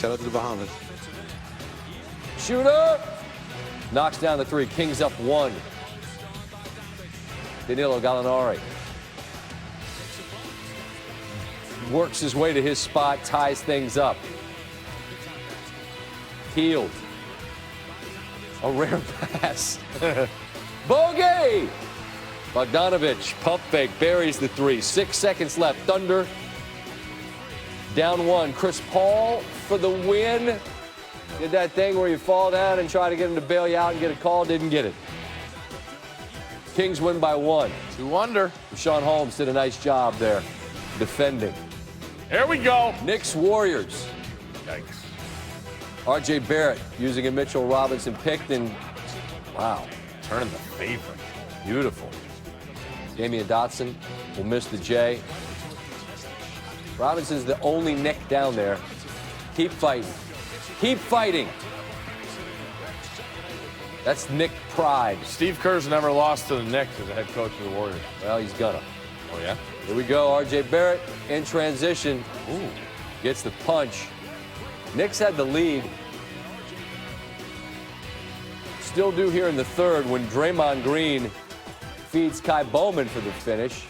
Shout out to the Bahamas. Shooter! Knocks down the three. Kings up one. Danilo Gallinari works his way to his spot, ties things up. Healed. A rare pass. Bogey! Bogdanovich, pump fake, buries the three. 6 seconds left. Thunder down one. Chris Paul for the win. Did that thing where you fall down and try to get him to bail you out and get a call. Didn't get it. Kings win by one. 2 under. Sean Holmes did a nice job there defending. Here we go. Knicks Warriors. Yikes. R.J. Barrett using a Mitchell Robinson picked and, wow, Turning the favorite. beautiful. Damian Dotson will miss the J. Robinson's the only Knick down there. Keep fighting. Keep fighting. That's Knick pride. Steve Kerr's never lost to the Knicks as the head coach of the Warriors. Well, he's gonna. Oh, yeah? Here we go. R.J. Barrett in transition. Ooh, gets the punch. Knicks had the lead. Still do here in the third when Draymond Green feeds Kai Bowman for the finish.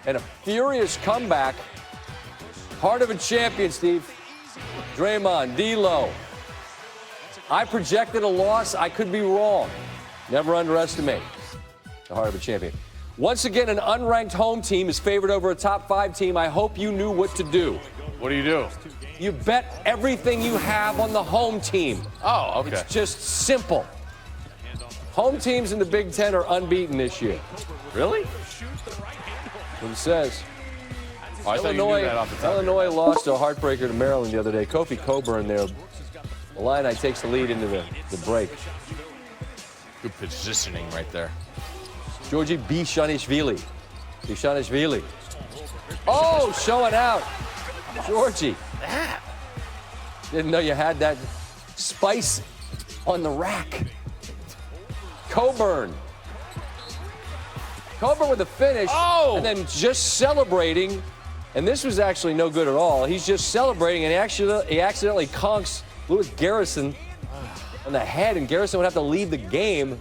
And a furious comeback. Heart of a champion, Steve. Draymond, D-Lo. I projected a loss. I could be wrong. Never underestimate the heart of a champion. Once again, an unranked home team is favored over a top 5 team. I hope you knew what to do. What do you do? You bet everything you have on the home team. Oh, okay. It's just simple. Home teams in the Big Ten are unbeaten this year. Really? That's what it says. Oh, I thought you knew that off the top of your Illinois head. lost a heartbreaker to Maryland the other day. Kofi Coburn there. Illini takes the lead into the break. Good positioning right there. Georgie Bishanishvili. Oh, showing out. Georgie. Didn't know you had that spice on the rack. Coburn with a finish. Oh! And then just celebrating. And this was actually no good at all. He's just celebrating, and he accidentally conks Lewis Garrison on the head, and Garrison would have to leave the game.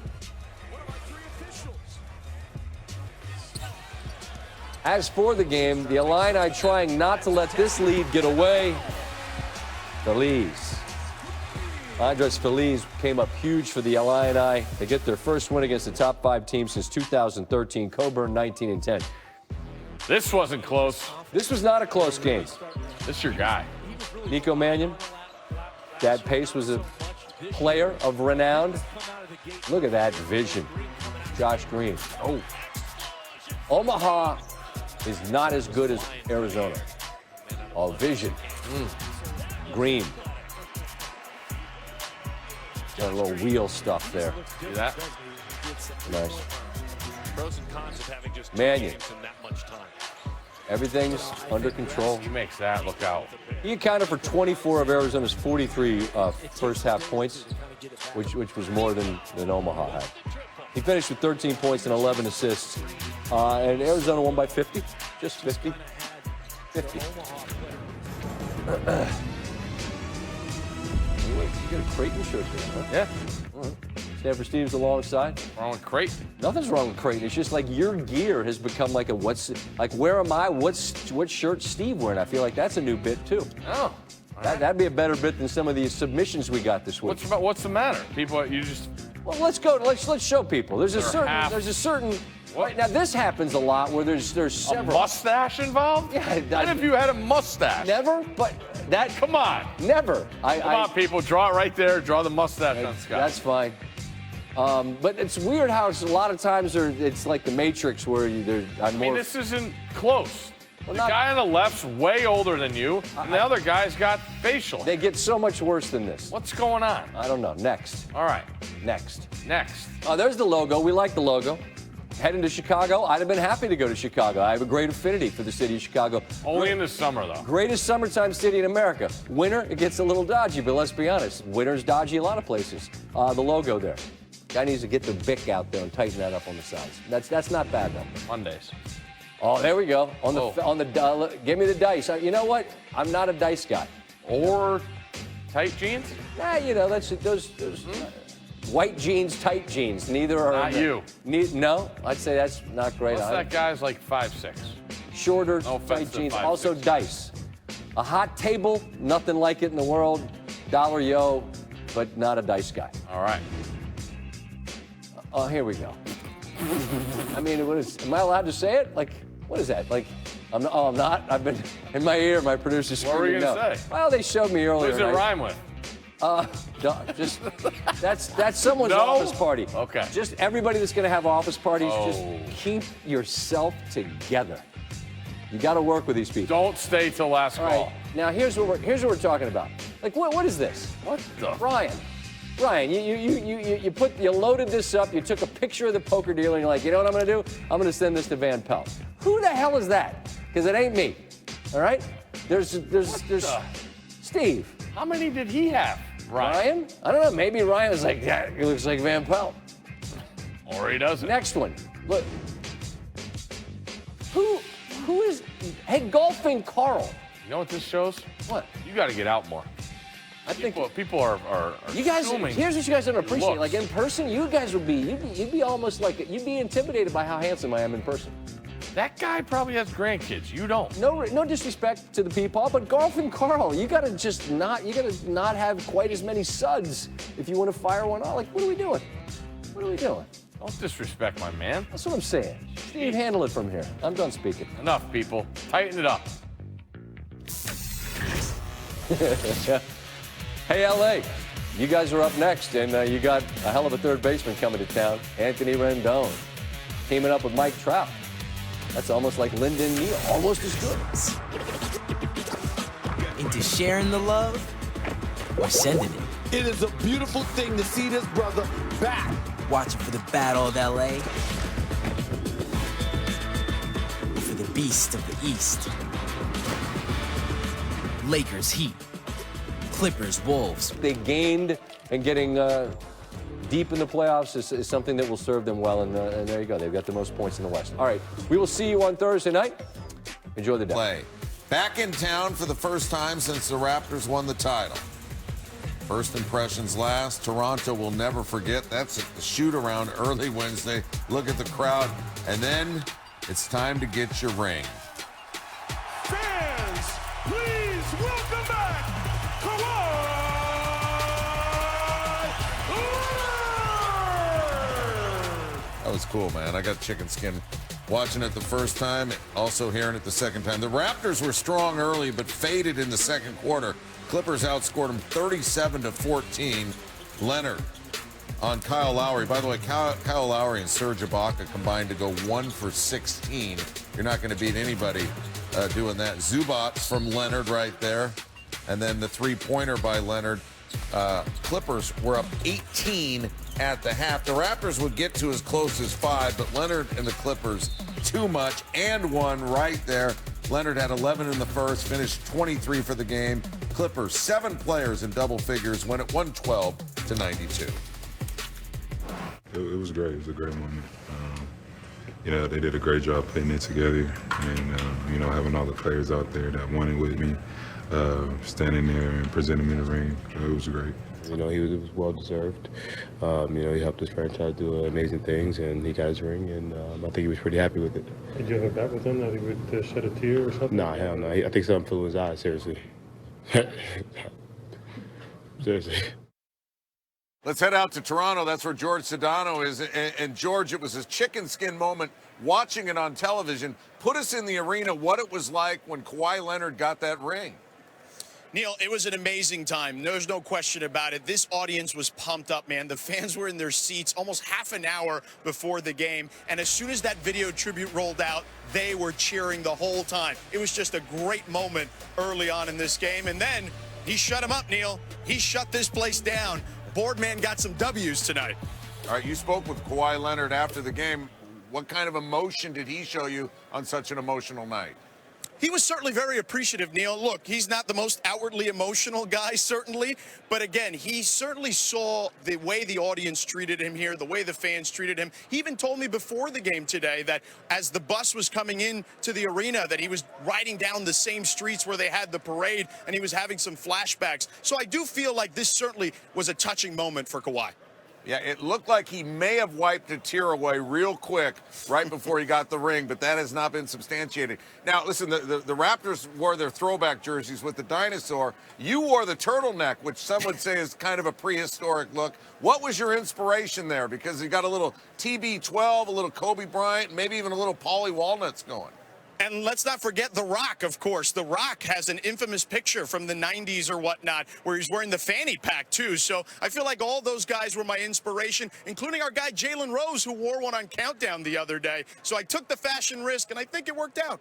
As for the game, the Illini trying not to let this lead get away. Feliz. Andres Feliz came up huge for the Illini. They get their first win against the top 5 team since 2013. Coburn 19-10. This wasn't close. This was not a close game. This your guy. Nico Mannion. Dad Pace was a player of renown. Look at that vision. Josh Green. Oh. Omaha is not as good as Arizona. Oh, vision. Green. Got a little wheel stuff there. See that? Nice. Pros and cons of having just Mannion. games in that much time. Everything's under control. He makes that look out. He accounted for 24 of Arizona's 43 first half points, which was more than Omaha had. He finished with 13 points and 11 assists. And Arizona won by 50. Just 50. 50. Anyway, you got a Creighton shirt there, huh? Yeah. All right. Stanford Steve's alongside. Wrong with Creighton. Nothing's wrong with Creighton. It's just like your gear has become like a where am I? What shirt Steve wearing? I feel like that's a new bit too. Oh. That'd be a better bit than some of these submissions we got this week. What's the matter? People, you just. Well, let's go. Let's show people. There's a certain. What? Right now, this happens a lot where there's several. A mustache involved? Yeah. What if you had a mustache? Never, but that. Come on. Never. Come on, people. Draw it right there. Draw the mustache on Scott. That's fine. But it's weird how a lot of times it's like the Matrix where I'm more. I mean, this isn't close. Well, The guy on the left's way older than you, and the other guy's got facial. They get so much worse than this. What's going on? I don't know. Next. All right. Next. Oh, There's the logo. We like the logo. Heading to Chicago, I'd have been happy to go to Chicago. I have a great affinity for the city of Chicago. Only in the summer, though. Greatest summertime city in America. Winter, it gets a little dodgy, but let's be honest. Winter's dodgy a lot of places. The logo there. Guy needs to get the Bic out there and tighten that up on the sides. That's not bad, though. Mondays. Oh, there we go. On the give me the dice. You know what? I'm not a dice guy. Or Tight jeans? Nah, you know, that's those white jeans, tight jeans. Neither are. Not you. No, I'd say that's not great. What's that guy's like 5'6"? Shorter, No tight offense to jeans. 5'6". Also dice. A hot table, nothing like it in the world. Dollar yo, but not a dice guy. All right. Oh, here we go. I mean, am I allowed to say it? Like, what is that? Like, I'm not. I've been in my ear. My producer's What were you screaming gonna no. say? Well, they showed me earlier. Who's it rhyme with? Just that's someone's No? office party. Okay. Just everybody that's going to have office parties, Oh. just keep yourself together. You got to work with these people. Don't stay till last All call. right. Now here's what we're talking about. Like what is this? What the? Ryan, you loaded this up. You took a picture of the poker dealer, and you're like, you know what I'm going to do? I'm going to send this to Van Pelt. Who the hell is that? Because it ain't me. All right? There's Steve. How many did he have, Ryan? I don't know. Maybe Ryan was like, yeah, he looks like Van Pelt. Or he doesn't. Next one. Look. Who is? Hey, Golfing Carl. You know what this shows? What? You got to get out more. I think People are you guys. assuming Here's what you guys don't appreciate. looks. Like in person, you guys would be. You'd be almost like you'd be intimidated by how handsome I am in person. That guy probably has grandkids. You don't. No disrespect to the people, but Golfing Carl, you gotta just not. You gotta not have quite as many suds if you want to fire one off. Like, what are we doing? What are we doing? Don't disrespect my man. That's what I'm saying. Steve, handle it from here. I'm done speaking. Enough, people. Tighten it up. Hey, LA, you guys are up next, and you got a hell of a third baseman coming to town, Anthony Rendon, teaming up with Mike Trout. That's almost like Lyndon Neal, almost as good. Into sharing the love or sending it. It is a beautiful thing to see this brother back. Watching for the Battle of LA. Or for the Beast of the East. Lakers Heat. Clippers Wolves. They gained, and getting deep in the playoffs is something that will serve them well, and there you go. They've got the most points in the West. All right, we will see you on Thursday night. Enjoy the day. Play. Back in town for the first time since the Raptors won the title. First impressions last. Toronto will never forget. That's at the shoot-around early Wednesday. Look at the crowd. And then it's time to get your ring. Fans, please welcome back Kawhi Leonard! That was cool, man. I got chicken skin watching it the first time, also hearing it the second time. The Raptors were strong early, but faded in the second quarter. Clippers outscored them 37-14. Leonard on Kyle Lowry. By the way, Kyle Lowry and Serge Ibaka combined to go 1 for 16. You're not going to beat anybody doing that. Zubac from Leonard right there. And then the three-pointer by Leonard. Clippers were up 18 at the half. The Raptors would get to as close as 5, but Leonard and the Clippers, too much, and one right there. Leonard had 11 in the first, finished 23 for the game. Clippers, 7 players in double figures, went at 112-92. It was great. It was a great moment. They did a great job putting it together, and having all the players out there that wanted with me, standing there and presenting me the ring. It was great. It was well deserved. He helped his franchise do amazing things, and he got his ring, and I think he was pretty happy with it. Did you have a bet with him that he would shed a tear or something? Nah, hell no. I think something flew in his eyes, seriously. Seriously. Let's head out to Toronto. That's where George Sedano is. And George, it was a chicken skin moment watching it on television. Put us in the arena, what it was like when Kawhi Leonard got that ring. Neil, it was an amazing time. There's no question about it. This audience was pumped up, man. The fans were in their seats almost half an hour before the game. And as soon as that video tribute rolled out, they were cheering the whole time. It was just a great moment early on in this game. And then he shut him up, Neil. He shut this place down. Boardman got some W's tonight. All right, you spoke with Kawhi Leonard after the game. What kind of emotion did he show you on such an emotional night? He was certainly very appreciative, Neil. Look, he's not the most outwardly emotional guy, certainly. But again, he certainly saw the way the audience treated him here, the way the fans treated him. He even told me before the game today that as the bus was coming in to the arena, that he was riding down the same streets where they had the parade, and he was having some flashbacks. So I do feel like this certainly was a touching moment for Kawhi. Yeah, it looked like he may have wiped a tear away real quick right before he got the ring, but that has not been substantiated. Now, listen, the Raptors wore their throwback jerseys with the dinosaur. You wore the turtleneck, which some would say is kind of a prehistoric look. What was your inspiration there? Because you got a little TB12, a little Kobe Bryant, maybe even a little Paulie Walnuts going. And let's not forget The Rock, of course. The Rock has an infamous picture from the 90s or whatnot where he's wearing the fanny pack, too. So I feel like all those guys were my inspiration, including our guy Jalen Rose, who wore one on Countdown the other day. So I took the fashion risk, and I think it worked out.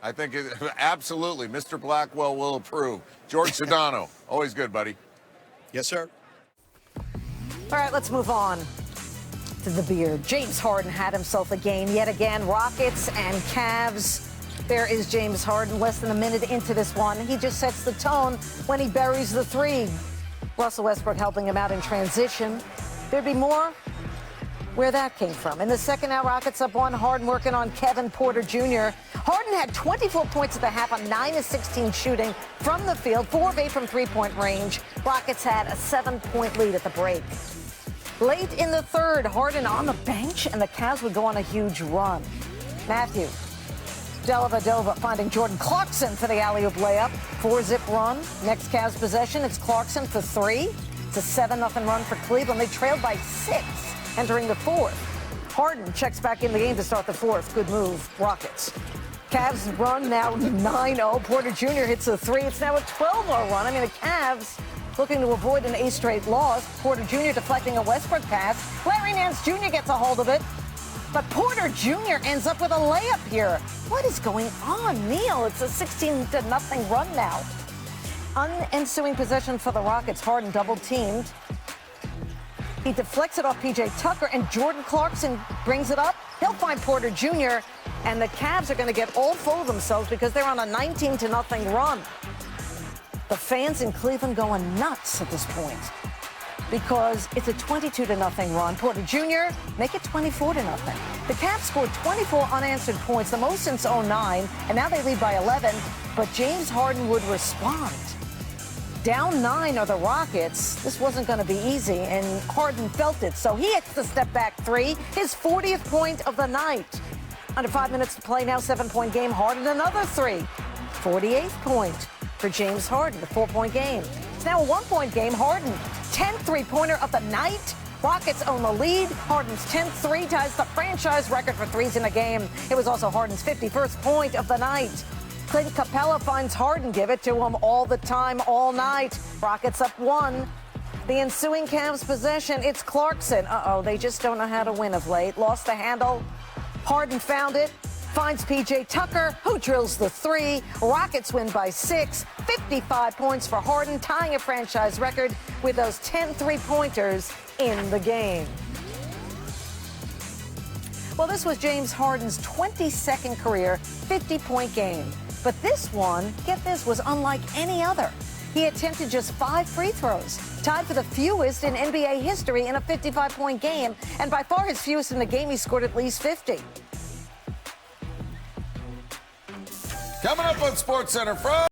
I think absolutely. Mr. Blackwell will approve. George Sedano, always good, buddy. Yes, sir. All right, let's move on to the beard. James Harden had himself a game yet again. Rockets and Cavs. There is James Harden, less than a minute into this one. He just sets the tone when he buries the three. Russell Westbrook helping him out in transition. There'd be more where that came from. In the second hour, Rockets up one. Harden working on Kevin Porter Jr. Harden had 24 points at the half on 9 of 16 shooting from the field, 4 of 8 from three-point range. Rockets had a 7-point lead at the break. Late in the third, Harden on the bench, and the Cavs would go on a huge run. Matthew Dellavedova finding Jordan Clarkson for the alley-oop layup. 4-zip run. Next Cavs possession, it's Clarkson for 3. It's a 7-0 run for Cleveland. They trailed by 6 entering the fourth. Harden checks back in the game to start the fourth. Good move, Rockets. Cavs run now 9-0. Porter Jr. hits a 3. It's now a 12-0 run. I mean, the Cavs looking to avoid an 8-straight loss. Porter Jr. deflecting a Westbrook pass. Larry Nance Jr. gets a hold of it. But Porter Jr. ends up with a layup here. What is going on, Neil? It's a 16-0 run now. Ensuing possession for the Rockets. Harden double-teamed. He deflects it off P.J. Tucker, and Jordan Clarkson brings it up. He'll find Porter Jr., and the Cavs are going to get all full of themselves because they're on a 19-0 run. The fans in Cleveland going nuts at this point because it's a 22-0 run. Porter Jr. make it 24-0. The Cavs scored 24 unanswered points, the most since 2009, and now they lead by 11. But James Harden would respond. Down 9 are the Rockets. This wasn't going to be easy, and Harden felt it. So he hits the step-back 3, his 40th point of the night. Under 5 minutes to play now, 7-point game. Harden another 3. 48th point for James Harden, the 4-point game. It's now a 1-point game. Harden, 10th three-pointer of the night. Rockets own the lead. Harden's 10th 3 ties the franchise record for threes in a game. It was also Harden's 51st point of the night. Clint Capella finds Harden, give it to him all the time, all night. Rockets up 1. The ensuing Cavs possession, it's Clarkson. They just don't know how to win of late. Lost the handle. Harden found it. Finds P.J. Tucker, who drills the 3. Rockets win by 6. 55 points for Harden, tying a franchise record with those 10 three-pointers in the game. Well, this was James Harden's 22nd career 50-point game. But this one, get this, was unlike any other. He attempted just 5 free throws, tied for the fewest in NBA history in a 55-point game, and by far his fewest in the game. He scored at least 50. Coming up on SportsCenter from